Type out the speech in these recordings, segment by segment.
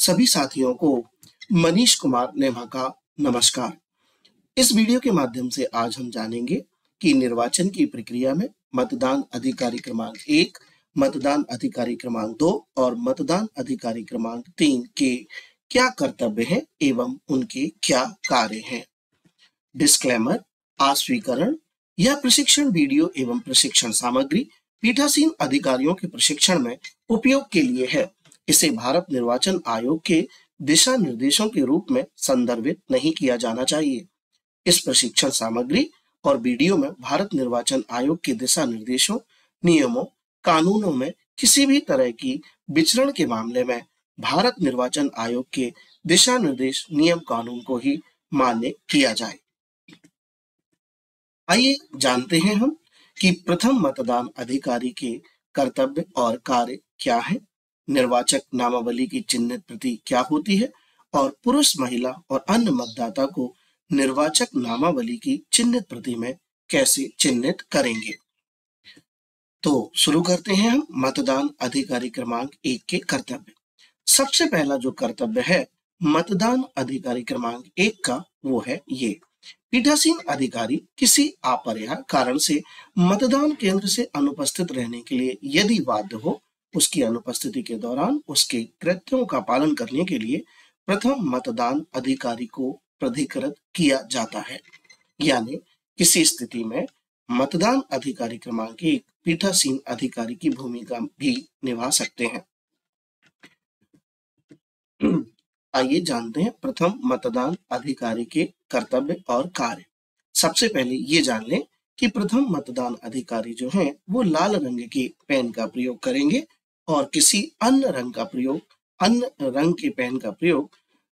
सभी साथियों को मनीष कुमार नेमा का नमस्कार। इस वीडियो के माध्यम से आज हम जानेंगे कि निर्वाचन की प्रक्रिया में मतदान अधिकारी क्रमांक 1, मतदान अधिकारी क्रमांक 2 और मतदान अधिकारी क्रमांक 3 के क्या कर्तव्य हैं एवं उनके क्या कार्य हैं। डिस्क्लेमर: आस्वीकरण: यह प्रशिक्षण वीडियो एवं प्रशिक्षण सामग्री पीठासीन अधिकारियों के प्रशिक्षण में उपयोग के लिए है। इसे भारत निर्वाचन आयोग के दिशा निर्देशों के रूप में संदर्भित नहीं किया जाना चाहिए। इस प्रशिक्षण सामग्री और वीडियो में भारत निर्वाचन आयोग के दिशा निर्देशों, नियमों, कानूनों में किसी भी तरह की विचरण के मामले में भारत निर्वाचन आयोग के दिशा निर्देश, नियम, कानून को ही मान्य किया जाए। आइए जानते हैं हम कि प्रथम मतदान अधिकारी के कर्तव्य और कार्य क्या है, निर्वाचक नामावली की चिन्हित प्रति क्या होती है और पुरुष, महिला और अन्य मतदाता को निर्वाचक नामावली की चिन्हित प्रति में कैसे चिन्हित करेंगे। तो शुरू करते हैं हम मतदान अधिकारी क्रमांक 1 के कर्तव्य। सबसे पहला जो कर्तव्य है मतदान अधिकारी क्रमांक 1 का, वो है ये: पीठासीन अधिकारी किसी अपरिहार्य कारण से मतदान केंद्र से अनुपस्थित रहने के लिए यदि बाध्य हो, उसकी अनुपस्थिति के दौरान उसके कृत्यों का पालन करने के लिए प्रथम मतदान अधिकारी को प्राधिकृत किया जाता है। यानी किसी स्थिति में मतदान अधिकारी क्रमांक 1 पीठासीन अधिकारी की भूमिका भी निभा सकते हैं। आइए जानते हैं प्रथम मतदान अधिकारी के कर्तव्य और कार्य। सबसे पहले ये जान लें कि प्रथम मतदान अधिकारी जो हैं वो लाल रंग के पेन का प्रयोग करेंगे और किसी अन्य रंग के पेन का प्रयोग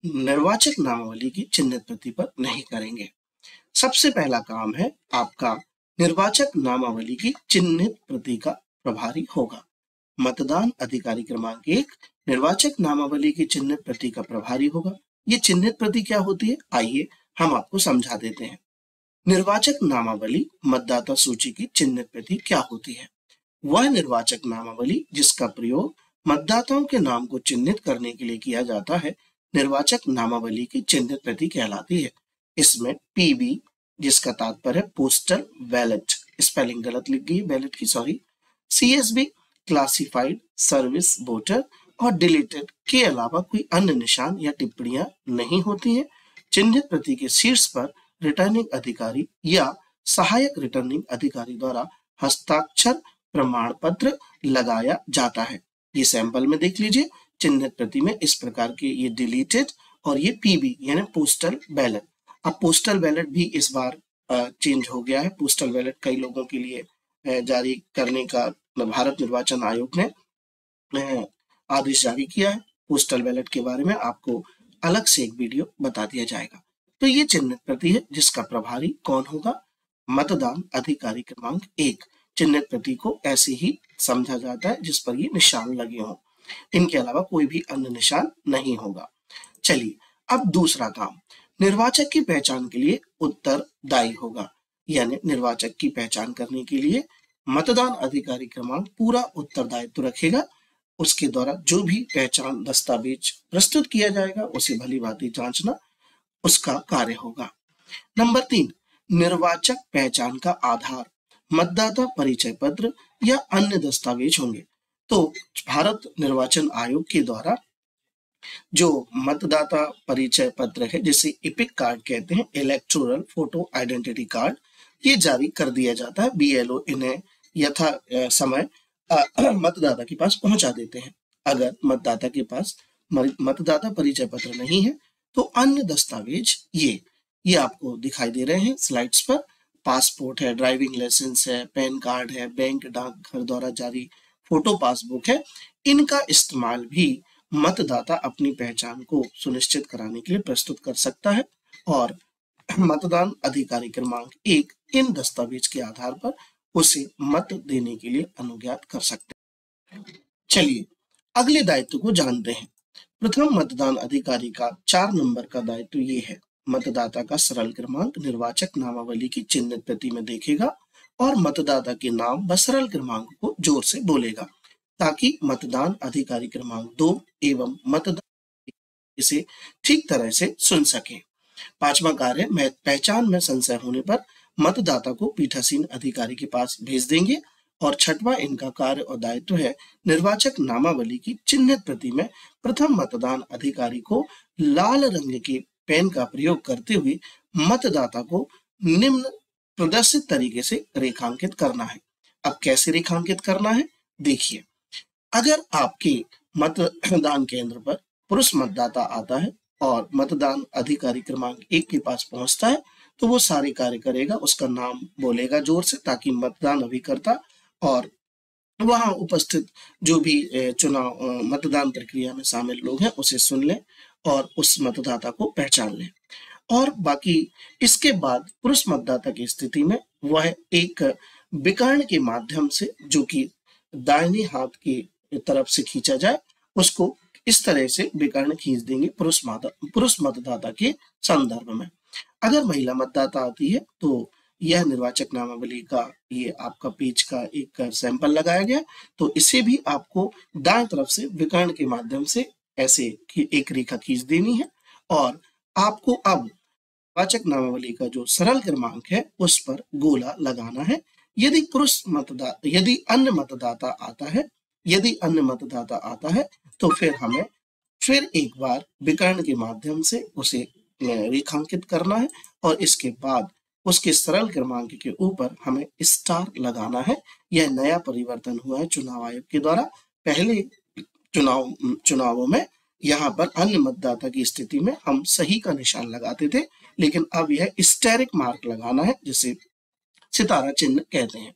निर्वाचक नामावली की चिन्हित प्रति पर नहीं करेंगे। सबसे पहला काम है आपका निर्वाचक नामावली की चिन्हित प्रति का प्रभारी होगा। मतदान अधिकारी क्रमांक 1 निर्वाचक नामावली की चिन्हित प्रति का प्रभारी होगा। ये चिन्हित प्रति क्या होती है, आइए हम आपको समझा देते हैं। निर्वाचक नामावली मतदाता सूची की चिन्हित प्रति क्या होती है? वह निर्वाचक नामावली जिसका प्रयोग मतदाताओं के नाम को चिन्हित करने के लिए किया जाता है, निर्वाचक नामावली की चिन्हित प्रति कहलाती है। इसमें पीबी, जिसका तात्पर्य है पोस्टल बैलेट, स्पेलिंग गलत लिख गई बैलेट की, sorry, CSB, classified service voter और डिलीटेड के अलावा कोई अन्य निशान या टिप्पणियां नहीं होती हैं। चिन्हित प्रति के शीर्ष पर रिटर्निंग अधिकारी या सहायक रिटर्निंग अधिकारी द्वारा हस्ताक्षर प्रमाण पत्र लगाया जाता है। ये सैंपल में देख लीजिए, चिन्हित प्रति में इस प्रकार के ये डिलीटेड और ये पीबी यानी पोस्टल बैलेट। अब पोस्टल बैलेट भी इस बार चेंज हो गया है। पोस्टल बैलेट कई लोगों के लिए जारी करने का भारत निर्वाचन आयोग ने आदेश जारी किया है। पोस्टल बैलेट के बारे में आपको अलग से एक वीडियो बता दिया जाएगा। तो ये चिन्हित प्रति है जिसका प्रभारी कौन होगा? मतदान अधिकारी क्रमांक 1। चिन्हित प्रति को ऐसे ही समझा जाता है जिस पर ये निशान लगे हों, इनके अलावा कोई भी अन्य निशान नहीं होगा। चलिए अब दूसरा काम, निर्वाचक की पहचान के लिए उत्तरदायी होगा। यानी निर्वाचक की पहचान करने के लिए मतदान अधिकारी क्रमांक पूरा उत्तरदायित्व रखेगा। उसके द्वारा जो भी पहचान दस्तावेज प्रस्तुत किया जाएगा उसे भली भांति जांचना उसका कार्य होगा। नंबर 3, निर्वाचक पहचान का आधार मतदाता परिचय पत्र या अन्य दस्तावेज होंगे। तो भारत निर्वाचन आयोग के द्वारा जो मतदाता परिचय पत्र है, जिसे इपिक कार्ड कहते हैं, इलेक्टोरल फोटो आइडेंटिटी कार्ड, ये जारी कर दिया जाता है। बीएलओ इन्हें यथा समय मतदाता के पास पहुंचा देते हैं। अगर मतदाता के पास मतदाता परिचय पत्र नहीं है तो अन्य दस्तावेज ये आपको दिखाई दे रहे हैं स्लाइड्स पर। पासपोर्ट है, ड्राइविंग लाइसेंस है, पैन कार्ड है, बैंक डाकघर द्वारा जारी फोटो पासबुक है। इनका इस्तेमाल भी मतदाता अपनी पहचान को सुनिश्चित कराने के लिए प्रस्तुत कर सकता है और मतदान अधिकारी क्रमांक 1 इन दस्तावेज के आधार पर उसे मत देने के लिए अनुज्ञात कर सकते हैं। चलिए अगले दायित्व को जानते हैं। प्रथम मतदान अधिकारी का 4 नंबर का दायित्व ये है: मतदाता का सरल क्रमांक निर्वाचक नामावली की चिन्हित प्रति में देखेगा और मतदाता के नाम व सरल क्रमांक को जोर से बोलेगा ताकि मतदान अधिकारी क्रमांक 2 एवं मतदान इसे ठीक तरह से सुन सकें। पांचवा कार्य में पहचान में संशय होने पर मतदाता को पीठासीन अधिकारी के पास भेज देंगे। और छठवां इनका कार्य और दायित्व है निर्वाचक नामावली की चिन्हित प्रति में प्रथम मतदान अधिकारी को लाल रंग के पेन का प्रयोग करते हुए मतदाता को निम्न प्रदर्शित तरीके से रेखांकित करना है। अब कैसे रेखांकित करना है देखिए। अगर आपके मतदान केंद्र पर पुरुष मतदाता आता है और मतदान अधिकारी क्रमांक 1 के पास पहुंचता है तो वो सारे कार्य करेगा, उसका नाम बोलेगा जोर से ताकि मतदान अभिकर्ता और वहां उपस्थित जो भी चुनाव मतदान प्रक्रिया में शामिल लोग हैं उसे सुन लें और उस मतदाता को पहचान लें। और बाकी इसके बाद पुरुष मतदाता की स्थिति में वह एक विकर्ण के माध्यम से, जो कि दाहिने हाथ की तरफ से खींचा जाए, उसको इस तरह से विकर्ण खींच देंगे पुरुष मतदाता के संदर्भ में। अगर महिला मतदाता आती है तो यह निर्वाचक नामावली का ये आपका पेज का एक सैंपल लगाया गया, तो इसे भी आपको दाएं तरफ से विकर्ण के माध्यम से ऐसे एक रेखा खींच देनी है। और आपको अब निर्वाचक नामावली का जो सरल क्रमांक है उस पर गोला लगाना है। यदि अन्य मतदाता आता है तो फिर हमें फिर एक बार विकर्ण के माध्यम से उसे रेखांकित करना है और इसके बाद उसके सरल क्रमांक के ऊपर हमें स्टार लगाना है। यह नया परिवर्तन हुआ है चुनाव आयोग के द्वारा। पहले चुनावों में यहाँ पर अन्य मतदाता की स्थिति में हम सही का निशान लगाते थे, लेकिन अब यह स्टेरिक मार्क लगाना है जिसे सितारा चिन्ह कहते हैं।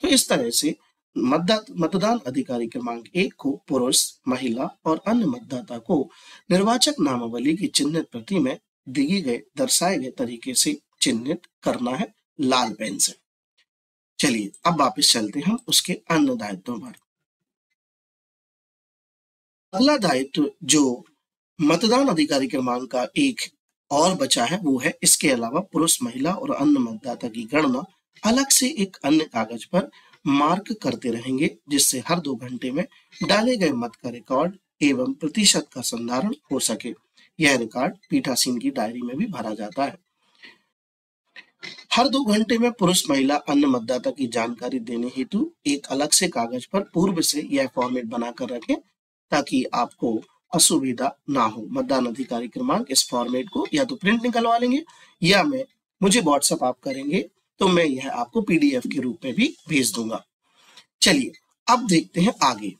तो इस तरह से मतदान अधिकारी क्रमांक 1 को पुरुष, महिला और अन्य मतदाता को निर्वाचक नामावली की चिन्हित प्रति में दर्शाए गए तरीके से चिन्हित करना है लाल पेन से। चलिए अब वापस चलते हैं उसके अन्य दायित्वों पर। अगला दायित्व जो मतदान अधिकारी क्रमांक का 1 और बचा है वो है, इसके अलावा पुरुष, महिला और अन्य मतदाता की गणना अलग से एक अन्य कागज पर मार्क करते रहेंगे, जिससे हर 2 घंटे में डाले गए मत का रिकॉर्ड एवं प्रतिशत का संधारण हो सके। यह रिकॉर्ड पीठासीन की डायरी में भी भरा जाता है। हर 2 घंटे में पुरुष, महिला, अन्य मतदाता की जानकारी देने हेतु एक अलग से कागज पर पूर्व से यह फॉर्मेट बनाकर रखें ताकि आपको असुविधा ना हो। मतदान अधिकारी क्रमांक इस फॉर्मेट को या तो प्रिंट निकलवा लेंगे या मुझे व्हाट्सएप आप करेंगे तो मैं यह आपको पीडीएफ के रूप में भी भेज दूंगा। चलिए अब देखते हैं आगे।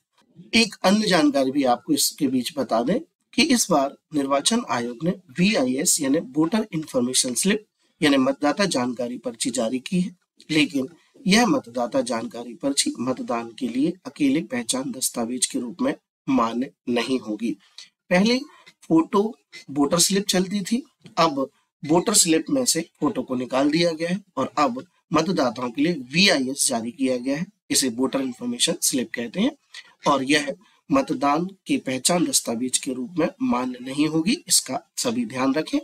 एक अन्य जानकारी भी आपको इसके बीच बता दें कि इस बार निर्वाचन आयोग ने VIS यानी वोटर इंफॉर्मेशन स्लिप यानी मतदाता जानकारी पर्ची जारी की है, लेकिन यह मतदाता जानकारी पर्ची मतदान के लिए अकेले पहचान दस्तावेज के रूप में मान्य नहीं होगी। पहले फोटो वोटर स्लिप चलती थी, अब वोटर स्लिप में से फोटो को निकाल दिया गया है और अब मतदाताओं के लिए VIS जारी किया गया है। इसे वोटर इंफॉर्मेशन स्लिप कहते हैं और यह मतदान के पहचान दस्तावेज के रूप में मान्य नहीं होगी, इसका सभी ध्यान रखें।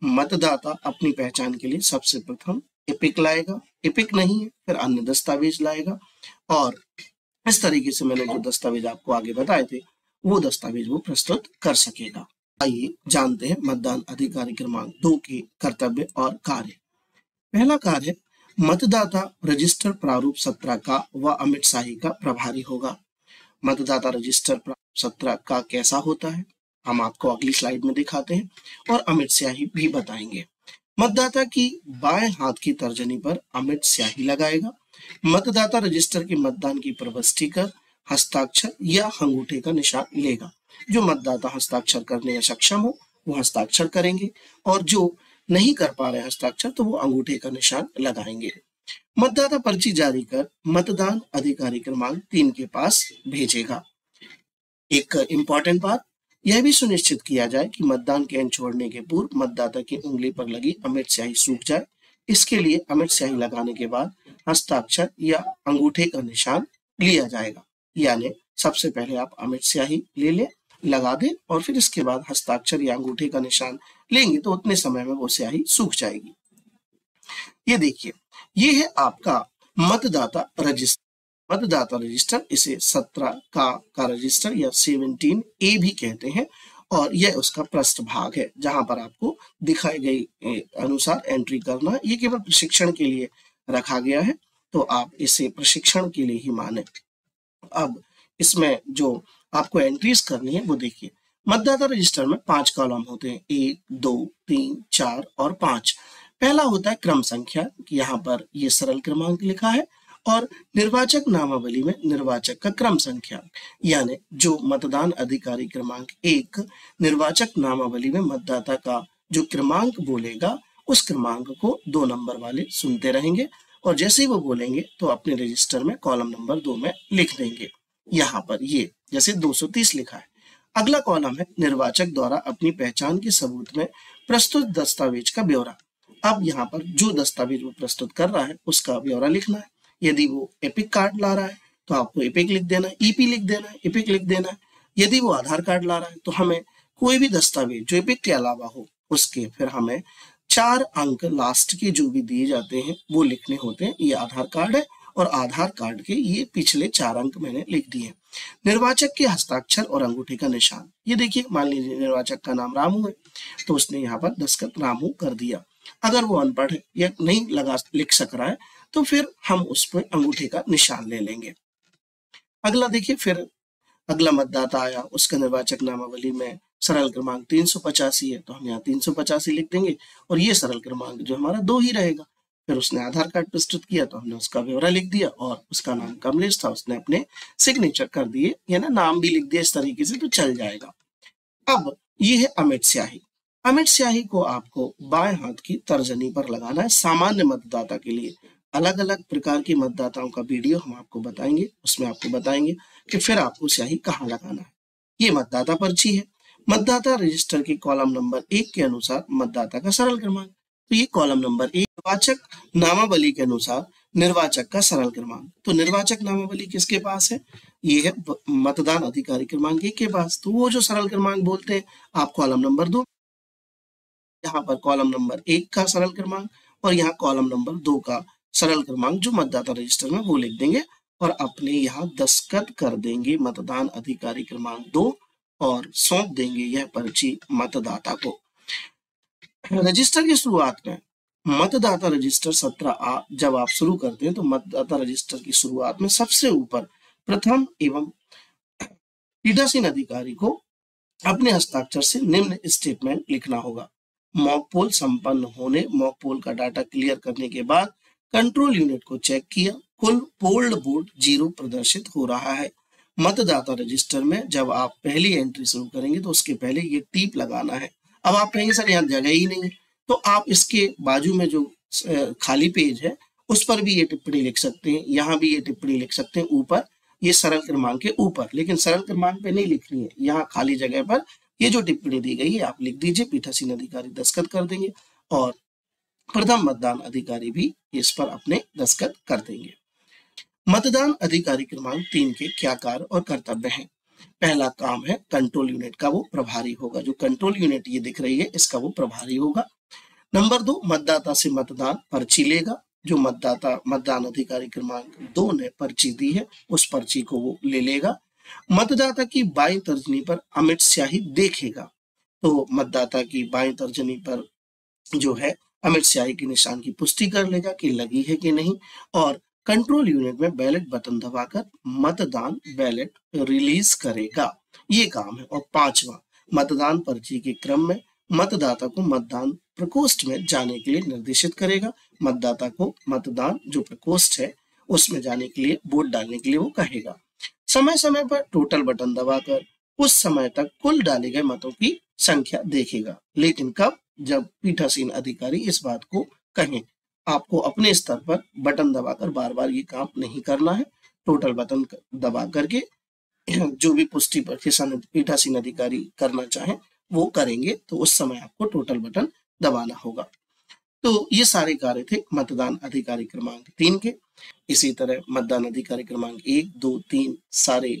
मतदाता अपनी पहचान के लिए सबसे प्रथम एपिक लाएगा, एपिक नहीं है फिर अन्य दस्तावेज लाएगा और इस तरीके से मैंने जो दस्तावेज आपको आगे बताए थे वो दस्तावेज वो प्रस्तुत कर सकेगा। आइए जानते हैं मतदान अधिकारी क्रमांक 2 के कर्तव्य और कार्य। पहला कार्य, मतदाता रजिस्टर प्रारूप 17 का व अमिट शाही का प्रभारी होगा। मतदाता रजिस्टर प्रारूप 17 का कैसा होता है हम आपको अगली स्लाइड में दिखाते हैं और अमिट स्याही भी बताएंगे। मतदाता की बाएं हाथ की तर्जनी पर अमिट स्याही लगाएगा। मतदाता रजिस्टर के मतदान की प्रविष्टि कर हस्ताक्षर या अंगूठे का निशान लेगा। जो मतदाता हस्ताक्षर करने में सक्षम हो वो हस्ताक्षर करेंगे और जो नहीं कर पा रहे हस्ताक्षर तो वो अंगूठे का निशान लगाएंगे। मतदाता पर्ची जारी कर मतदान अधिकारी क्रमांक 3 के पास भेजेगा। एक इंपॉर्टेंट बात, यह भी सुनिश्चित किया जाए कि मतदान केंद्र छोड़ने के पूर्व मतदाता की उंगली पर लगी अमिट स्याही सूख जाए। इसके लिए अमिट स्याही लगाने के बाद हस्ताक्षर या अंगूठे का निशान लिया जाएगा। यानी सबसे पहले आप अमिट स्याही ले लें, लगा दें और फिर इसके बाद हस्ताक्षर या अंगूठे का निशान लेंगे तो उतने समय में वो स्याही सूख जाएगी। ये देखिए, ये है आपका मतदाता रजिस्टर। मतदाता रजिस्टर इसे 17 का रजिस्टर या 17A भी कहते हैं और यह उसका पृष्ठ भाग है जहां पर आपको दिखाई गई अनुसार एंट्री करना है। ये केवल प्रशिक्षण के लिए रखा गया है, तो आप इसे प्रशिक्षण के लिए ही माने। अब इसमें जो आपको एंट्रीज करनी है वो देखिए। मतदाता रजिस्टर में 5 कॉलम होते हैं, 1, 2, 3, 4 और 5। पहला होता है क्रम संख्या, यहाँ पर ये सरल क्रमांक लिखा है, और निर्वाचक नामावली में निर्वाचक का क्रम संख्या, यानी जो मतदान अधिकारी क्रमांक 1 निर्वाचक नामावली में मतदाता का जो क्रमांक बोलेगा उस क्रमांक को 2 नंबर वाले सुनते रहेंगे, और जैसे ही वो बोलेंगे तो अपने रजिस्टर में कॉलम नंबर 2 में लिख देंगे। यहाँ पर ये जैसे 230 लिखा है। अगला कॉलम है निर्वाचक द्वारा अपनी पहचान के सबूत में प्रस्तुत दस्तावेज का ब्यौरा। अब यहाँ पर जो दस्तावेज वो प्रस्तुत कर रहा है उसका ब्यौरा लिखना है। यदि वो एपिक कार्ड ला रहा है तो आपको एपिक लिख देना है, ईपी लिख देना है, एपिक लिख देना है। यदि वो आधार कार्ड ला रहा है तो हमें कोई भी दस्तावेज जो एपिक के अलावा हो उसके फिर हमें 4 अंक लास्ट के जो भी दिए जाते हैं वो लिखने होते हैं। ये आधार कार्ड है और आधार कार्ड के ये पिछले 4 अंक मैंने लिख दिए। निर्वाचक के हस्ताक्षर और अंगूठे का निशान, ये देखिए मान लीजिए निर्वाचक का नाम रामू है तो उसने यहाँ पर दस्तखत रामू कर दिया। अगर वो अनपढ़ है या नहीं लिख सक रहा है तो फिर हम उस पर अंगूठे का निशान ले लेंगे। अगला देखिए, फिर अगला मतदाता आया, उसका निर्वाचक नामावली में सरल क्रमांक 385 है तो हम यहाँ 385 लिख देंगे, और ये सरल क्रमांक जो हमारा 2 ही रहेगा। फिर उसने आधार कार्ड प्रस्तुत किया तो हमने उसका ब्यौरा लिख दिया, और उसका नाम कमलेश था, उसने अपने सिग्नेचर कर दिए, यानी नाम भी लिख दिया इस तरीके से, तो चल जाएगा। अब ये है अमिट स्याही। अमिट स्याही को आपको बाएं हाथ की तर्जनी पर लगाना है। सामान्य मतदाता के लिए अलग अलग प्रकार के मतदाताओं का वीडियो हम आपको बताएंगे, उसमें आपको बताएंगे कि फिर आपको स्याही कहाँ लगाना है। ये मतदाता पर्ची है। मतदाता रजिस्टर के कॉलम नंबर 1 के अनुसार मतदाता का सरल क्रमांक, तो ये कॉलम नंबर 1। निर्वाचक नामावली के अनुसार निर्वाचक का सरल क्रमांक, तो निर्वाचक नामावली किसके पास है? ये है मतदान अधिकारी क्रमांक 1 के पास। तो वो जो सरल क्रमांक बोलते हैं आप कॉलम नंबर 2, यहाँ पर कॉलम नंबर 1 का सरल क्रमांक और यहाँ कॉलम नंबर 2 का सरल क्रमांक जो मतदाता रजिस्टर में वो लिख देंगे, और अपने यहाँ दस्तखत कर देंगे मतदान अधिकारी क्रमांक 2 और सौंप देंगे यह पर्ची मतदाता को। रजिस्टर की शुरुआत में मतदाता रजिस्टर 17A जब आप शुरू करते हैं तो मतदाता रजिस्टर की शुरुआत में सबसे ऊपर प्रथम एवं पीठासीन अधिकारी को अपने हस्ताक्षर से निम्न स्टेटमेंट लिखना होगा। मॉक पोल संपन्न होने, मॉक पोल का डाटा क्लियर करने के बाद कंट्रोल यूनिट को चेक किया, कुल पोल्ड वोट 0 प्रदर्शित हो रहा है। मतदाता रजिस्टर में जब आप पहली एंट्री शुरू करेंगे तो उसके पहले ये टीप लगाना है। अब आप कहेंगे सर यहाँ जगह ही नहीं है, तो आप इसके बाजू में जो खाली पेज है उस पर भी ये टिप्पणी लिख सकते हैं, यहाँ भी ये टिप्पणी लिख सकते हैं ऊपर, ये सरल क्रमांक के ऊपर, लेकिन सरल क्रमांक पे नहीं लिखनी है। यहाँ खाली जगह पर ये जो टिप्पणी दी गई है आप लिख दीजिए, पीठासीन अधिकारी दस्तखत कर देंगे और प्रथम मतदान अधिकारी भी इस पर अपने दस्तखत कर देंगे। मतदान अधिकारी क्रमांक 3 के क्या कार्य और कर्तव्य हैं? पहला काम है कंट्रोल यूनिट का, वो प्रभारी होगा। जो कंट्रोल यूनिट ये दिख रही है इसका वो प्रभारी होगा। नंबर 2, मतदाता से मतदान पर्ची लेगा। जो मतदाता मतदान अधिकारी क्रमांक 2 ने पर्ची दी है उस पर्ची को वो ले लेगा। मतदाता की बाईं तर्जनी पर अमिट स्याही देखेगा, तो मतदाता की बाईं तर्जनी पर जो है अमिट स्याही के निशान की पुष्टि कर लेगा कि लगी है कि नहीं, और कंट्रोल यूनिट में बैलेट बटन दबाकर मतदान बैलेट रिलीज करेगा। ये काम है। और 5वां, मतदान पर्ची के क्रम में मतदाता को मतदान प्रकोष्ठ में जाने के लिए निर्देशित करेगा। मतदाता को मतदान जो प्रकोष्ठ है उसमें जाने के लिए, वोट डालने के लिए वो कहेगा। समय समय पर टोटल बटन दबाकर उस समय तक कुल डाले गए मतों की संख्या देखेगा, लेकिन कब? जब पीठासीन अधिकारी इस बात को कहें। आपको अपने स्तर पर बटन दबाकर बार बार ये काम नहीं करना है। टोटल बटन दबा करके जो भी पुष्टि पीठासीन अधिकारी करना चाहे वो करेंगे, तो उस समय आपको टोटल बटन दबाना होगा। तो ये सारे कार्य थे मतदान अधिकारी क्रमांक 3 के। इसी तरह मतदान अधिकारी क्रमांक 1, 2, 3 सारे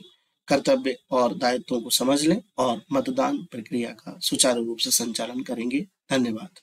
कर्तव्य और दायित्वों को समझ लें और मतदान प्रक्रिया का सुचारू रूप से संचालन करेंगे। धन्यवाद।